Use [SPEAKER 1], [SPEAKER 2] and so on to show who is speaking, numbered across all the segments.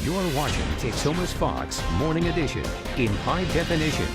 [SPEAKER 1] You're watching Texoma's Fox Morning Edition in high definition.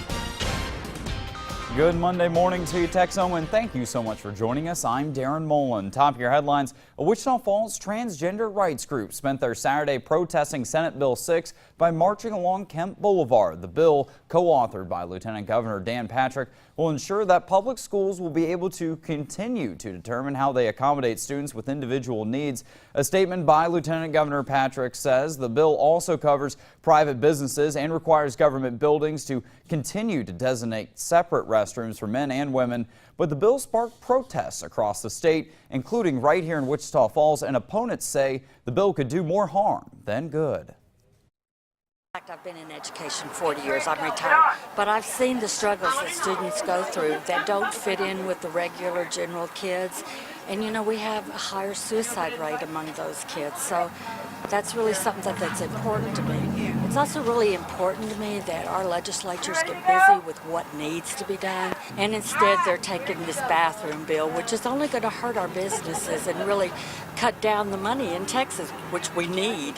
[SPEAKER 2] Good Monday morning to you, Texoma, and thank you so much for joining us. I'm Darren Mullen. Top of your headlines, a Wichita Falls transgender rights group spent their Saturday protesting Senate Bill 6 by marching along Kemp Boulevard. The bill, co-authored by Lieutenant Governor Dan Patrick, will ensure that public schools will be able to continue to determine how they accommodate students with individual needs. A statement by Lieutenant Governor Patrick says the bill also covers private businesses and requires government buildings to continue to designate separate restrooms for men and women. But the bill sparked protests across the state, including right here in Wichita Falls, and opponents say the bill could do more harm than good.
[SPEAKER 3] I've been in education 40 years, I'm retired, but I've seen the struggles that students go through that don't fit in with the regular general kids. And you know, we have a higher suicide rate among those kids, so that's really something that's important to me. It's also really important to me that our legislatures get busy with what needs to be done, and instead they're taking this bathroom bill, which is only going to hurt our businesses and really cut down the money in Texas, which we need.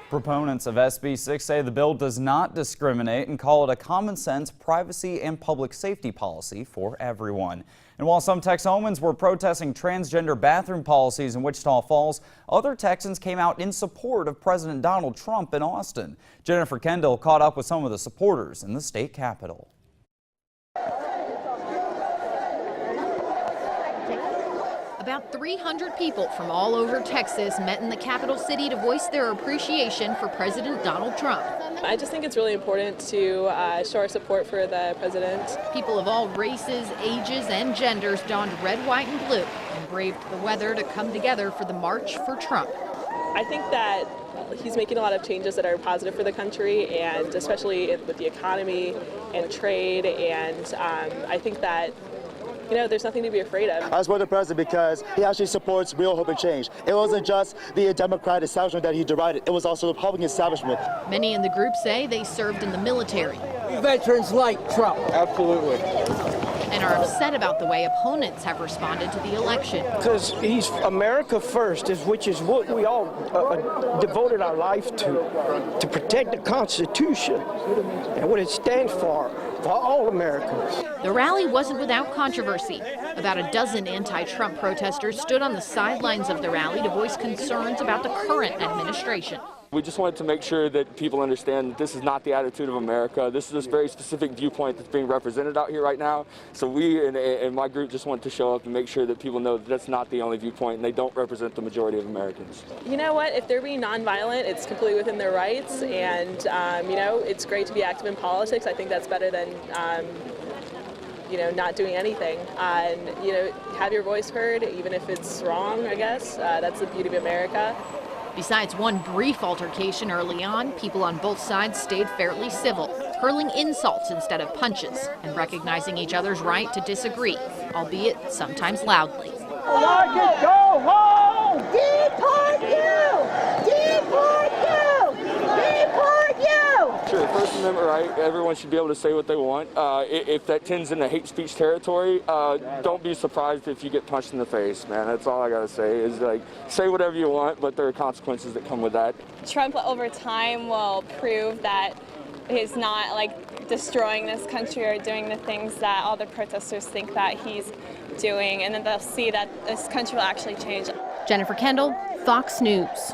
[SPEAKER 2] Proponents of SB 6 say the bill does not discriminate and call it a common sense privacy and public safety policy for everyone. And while some Texomans were protesting transgender bathroom policies in Wichita Falls, other Texans came out in support of President Donald Trump in Austin. Jennifer Kendall caught up with some of the supporters in the state capitol.
[SPEAKER 4] About 300 people from all over Texas met in the capital city to voice their appreciation for President Donald Trump.
[SPEAKER 5] I just think it's really important to show our support for the president.
[SPEAKER 4] People of all races, ages, and genders donned red, white, and blue and braved the weather to come together for the March for Trump.
[SPEAKER 5] I think that he's making a lot of changes that are positive for the country, and especially with the economy and trade, and I think that there's nothing to be afraid of.
[SPEAKER 6] I support the president because he actually supports real hope and change. It wasn't just the Democratic establishment that he derided, it was also the Republican establishment.
[SPEAKER 4] Many in the group say they served in the military.
[SPEAKER 7] Veterans like Trump. Absolutely.
[SPEAKER 4] And are upset about the way opponents have responded to the election.
[SPEAKER 7] Because he's America first, which is what we all devoted our life to protect the Constitution and what it stands for all Americans.
[SPEAKER 4] The rally wasn't without controversy. About a dozen anti-Trump protesters stood on the sidelines of the rally to voice concerns about the current administration.
[SPEAKER 8] We just wanted to make sure that people understand that this is not the attitude of America. This is this very specific viewpoint that's being represented out here right now. So we and my group just want to show up and make sure that people know that that's not the only viewpoint and they don't represent the majority of Americans.
[SPEAKER 5] You know what? If they're being nonviolent, it's completely within their rights, and it's great to be active in politics. I think that's better than not doing anything. And have your voice heard, even if it's wrong. I guess that's the beauty of America.
[SPEAKER 4] Besides one brief altercation early on, people on both sides stayed fairly civil, hurling insults instead of punches and recognizing each other's right to disagree, albeit sometimes loudly.
[SPEAKER 7] Like it, go home!
[SPEAKER 9] Deport you! Deport you! Deport you!
[SPEAKER 8] Sure, First Amendment right, everyone should be able to say what they want. If that tends into hate speech territory, don't be surprised if you get punched in the face, man. That's all I gotta say is say whatever you want, but there are consequences that come with that.
[SPEAKER 10] Trump over time will prove that he's not destroying this country or doing the things that all the protesters think that he's doing, and then they'll see that this country will actually change.
[SPEAKER 4] Jennifer Kendall, Fox News.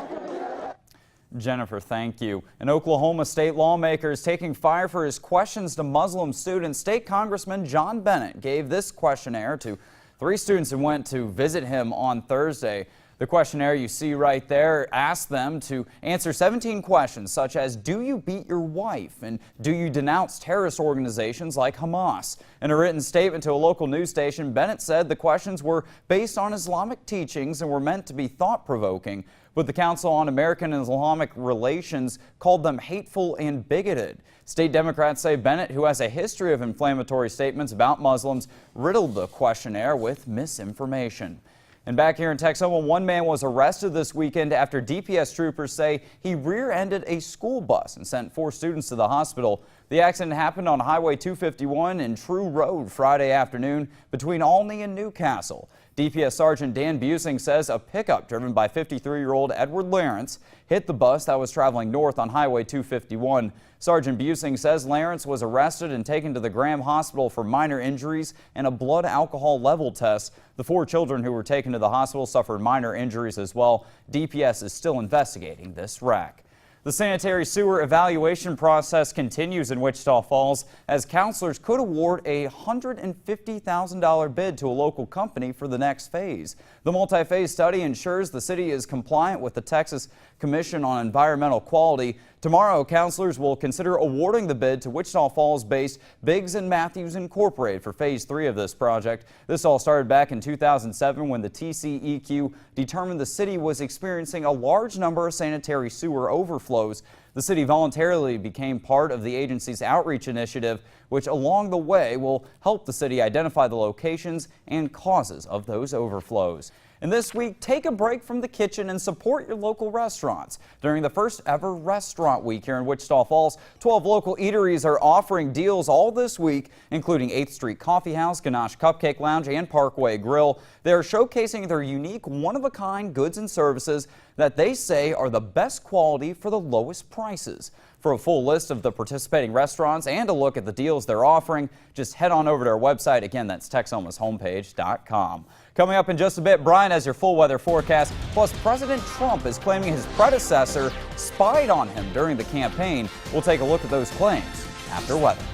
[SPEAKER 2] Jennifer, thank you. An Oklahoma state lawmaker is taking fire for his questions to Muslim students. State Congressman John Bennett gave this questionnaire to 3 students who went to visit him on Thursday. The questionnaire you see right there asked them to answer 17 questions such as, do you beat your wife? And do you denounce terrorist organizations like Hamas? In a written statement to a local news station, Bennett said the questions were based on Islamic teachings and were meant to be thought-provoking, but the Council on American and Islamic Relations called them hateful and bigoted. State Democrats say Bennett, who has a history of inflammatory statements about Muslims, riddled the questionnaire with misinformation. And back here in Texoma, one man was arrested this weekend after DPS troopers say he rear-ended a school bus and sent 4 students to the hospital. The accident happened on Highway 251 and True Road Friday afternoon between Olney and Newcastle. DPS Sergeant Dan Busing says a pickup driven by 53-year-old Edward Lawrence hit the bus that was traveling north on Highway 251. Sergeant Busing says Lawrence was arrested and taken to the Graham Hospital for minor injuries and a blood alcohol level test. The 4 children who were taken to the hospital suffered minor injuries as well. DPS is still investigating this wreck. The sanitary sewer evaluation process continues in Wichita Falls as counselors could award a $150,000 bid to a local company for the next phase. The multi-phase study ensures the city is compliant with the Texas Commission on Environmental Quality. Tomorrow, counselors will consider awarding the bid to Wichita Falls-based Biggs & Matthews Incorporated for Phase 3 of this project. This all started back in 2007 when the TCEQ determined the city was experiencing a large number of sanitary sewer overflows. The city voluntarily became part of the agency's outreach initiative, which along the way will help the city identify the locations and causes of those overflows. And this week, take a break from the kitchen and support your local restaurants. During the first ever restaurant week here in Wichita Falls, 12 local eateries are offering deals all this week, including 8th Street Coffee House, Ganache Cupcake Lounge, and Parkway Grill. They're showcasing their unique, one-of-a-kind goods and services that they say are the best quality for the lowest prices. For a full list of the participating restaurants and a look at the deals they're offering, just head on over to our website. Again, that's TexOmaShomepage.com. Coming up in just a bit, Brian has your full weather forecast. Plus, President Trump is claiming his predecessor spied on him during the campaign. We'll take a look at those claims after weather.